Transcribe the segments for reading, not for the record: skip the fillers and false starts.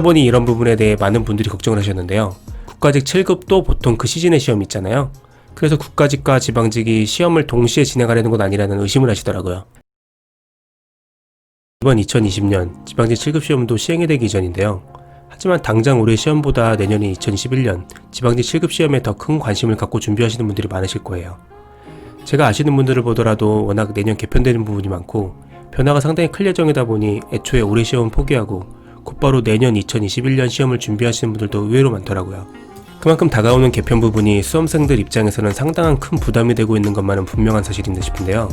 보니 이런 부분에 대해 많은 분들이 걱정을 하셨는데요. 국가직 7급도 보통 그 시즌의 시험이 있잖아요. 그래서 국가직과 지방직이 시험을 동시에 진행하려는 건 아니라는 의심을 하시더라고요. 이번 2020년 지방직 7급 시험도 시행이 되기 이전인데요. 하지만 당장 올해 시험보다 내년인 2021년 지방직 7급 시험에 더 큰 관심을 갖고 준비하시는 분들이 많으실 거예요. 제가 아시는 분들을 보더라도 워낙 내년 개편되는 부분이 많고 변화가 상당히 클 예정이다 보니 애초에 올해 시험 포기하고 곧바로 내년 2021년 시험을 준비하시는 분들도 의외로 많더라고요. 그만큼 다가오는 개편 부분이 수험생들 입장에서는 상당한 큰 부담이 되고 있는 것만은 분명한 사실인 듯 싶은데요.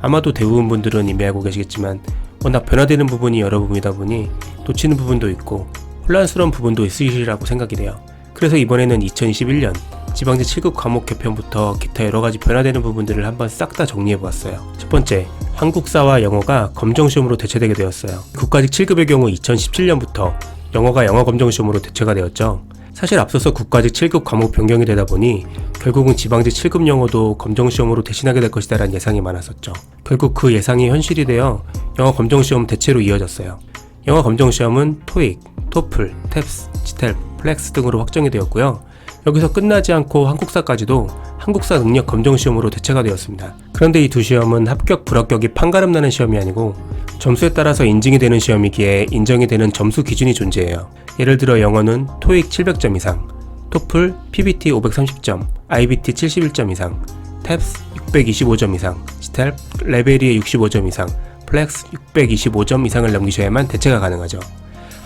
아마도 대부분 분들은 이미 알고 계시겠지만 워낙 변화되는 부분이 여러 부분이다 보니 놓치는 부분도 있고 혼란스러운 부분도 있으시리라고 생각이 돼요. 그래서 이번에는 2021년 지방직 7급 과목 개편부터 기타 여러가지 변화되는 부분들을 한번 싹 다 정리해보았어요. 첫 번째, 한국사와 영어가 검정시험으로 대체되게 되었어요. 국가직 7급의 경우 2017년부터 영어가 영어 검정시험으로 대체가 되었죠. 사실 앞서서 국가직 7급 과목 변경이 되다 보니 결국은 지방직 7급 영어도 검정시험으로 대신하게 될 것이다 라는 예상이 많았었죠. 결국 그 예상이 현실이 되어 영어 검정시험 대체로 이어졌어요. 영어 검정시험은 토익, 토플, 탭스, 지텔, 플렉스 등으로 확정이 되었고요. 여기서 끝나지 않고 한국사까지도 한국사 능력 검정시험으로 대체가 되었습니다. 그런데 이 두 시험은 합격, 불합격이 판가름 나는 시험이 아니고 점수에 따라서 인증이 되는 시험이기에 인정이 되는 점수 기준이 존재해요. 예를 들어 영어는 토익 700점 이상, 토플, PBT 530점, IBT 71점 이상, 탭스 625점 이상, 지텔, 레벨이 65점 이상, 플렉스 625점 이상을 넘기셔야만 대체가 가능하죠.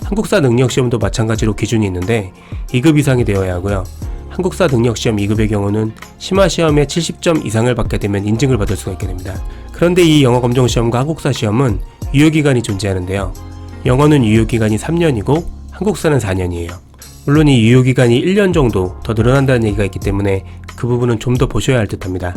한국사 능력시험도 마찬가지로 기준이 있는데 2급 이상이 되어야 하고요. 한국사 능력시험 2급의 경우는 심화시험에 70점 이상을 받게 되면 인증을 받을 수가 있게 됩니다. 그런데 이 영어 검정시험과 한국사 시험은 유효기간이 존재하는데요. 영어는 유효기간이 3년이고 한국사는 4년이에요. 물론 이 유효기간이 1년 정도 더 늘어난다는 얘기가 있기 때문에 그 부분은 좀 더 보셔야 할 듯합니다.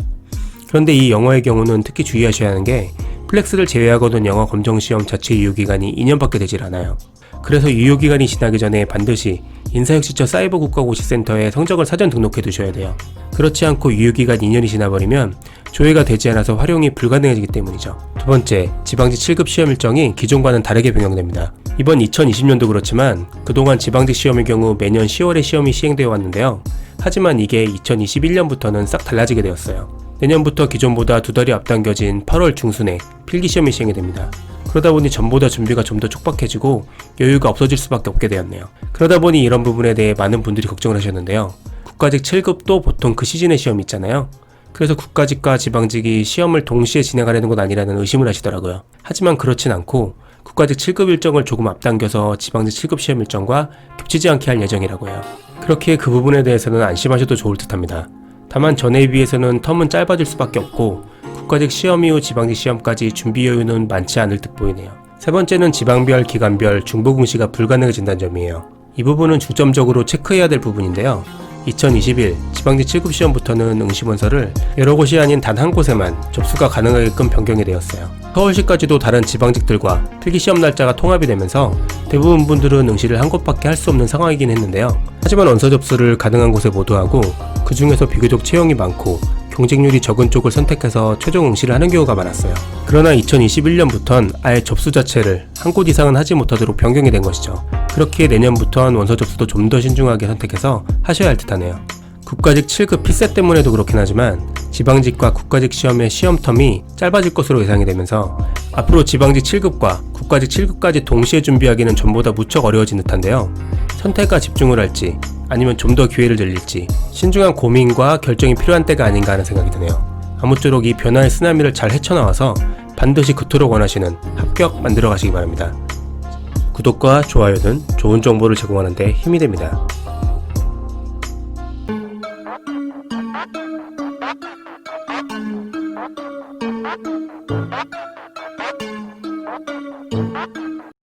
그런데 이 영어의 경우는 특히 주의하셔야 하는 게 플렉스를 제외하고는 영어 검정시험 자체 유효기간이 2년밖에 되질 않아요. 그래서 유효기간이 지나기 전에 반드시 인사혁신처 사이버국가고시센터에 성적을 사전 등록해 두셔야 돼요. 그렇지 않고 유효기간 2년이 지나버리면 조회가 되지 않아서 활용이 불가능해지기 때문이죠. 두 번째, 지방직 7급 시험 일정이 기존과는 다르게 변경됩니다. 이번 2020년도 그렇지만 그동안 지방직 시험의 경우 매년 10월에 시험이 시행되어 왔는데요. 하지만 이게 2021년부터는 싹 달라지게 되었어요. 내년부터 기존보다 2달이 앞당겨진 8월 중순에 필기시험이 시행이 됩니다. 그러다 보니 전보다 준비가 좀 더 촉박해지고 여유가 없어질 수밖에 없게 되었네요. 그러다 보니 이런 부분에 대해 많은 분들이 걱정을 하셨는데요. 국가직 7급도 보통 그 시즌의 시험이 있잖아요. 그래서 국가직과 지방직이 시험을 동시에 진행하려는 건 아니라는 의심을 하시더라고요. 하지만 그렇진 않고 국가직 7급 일정을 조금 앞당겨서 지방직 7급 시험 일정과 겹치지 않게 할 예정이라고 해요. 그렇기에 그 부분에 대해서는 안심하셔도 좋을 듯합니다. 다만 전에 비해서는 텀은 짧아질 수밖에 없고 국가직 시험 이후 지방직 시험까지 준비 여유는 많지 않을 듯 보이네요. 세 번째는 지방별, 기간별 중복 응시가 불가능해진다는 점이에요. 이 부분은 중점적으로 체크해야 될 부분인데요. 2021 지방직 7급 시험부터는 응시문서를 여러 곳이 아닌 단 한 곳에만 접수가 가능하게끔 변경이 되었어요. 서울시까지도 다른 지방직들과 필기시험 날짜가 통합이 되면서 대부분 분들은 응시를 한 곳밖에 할 수 없는 상황이긴 했는데요. 하지만 원서 접수를 가능한 곳에 모두 하고 그 중에서 비교적 채용이 많고 경쟁률이 적은 쪽을 선택해서 최종 응시를 하는 경우가 많았어요. 그러나 2021년부터는 아예 접수 자체를 한 곳 이상은 하지 못하도록 변경이 된 것이죠. 그렇기에 내년부터는 원서 접수도 좀 더 신중하게 선택해서 하셔야 할 듯하네요. 국가직 7급 필세 때문에도 그렇긴 하지만 지방직과 국가직 시험의 시험 텀이 짧아질 것으로 예상이 되면서 앞으로 지방직 7급과 국가직 7급까지 동시에 준비하기는 전보다 무척 어려워진 듯한데요. 선택과 집중을 할지 아니면 좀 더 기회를 늘릴지 신중한 고민과 결정이 필요한 때가 아닌가 하는 생각이 드네요. 아무쪼록 이 변화의 쓰나미를 잘 헤쳐나와서 반드시 그토록 원하시는 합격 만들어 가시기 바랍니다. 구독과 좋아요는 좋은 정보를 제공하는 데 힘이 됩니다.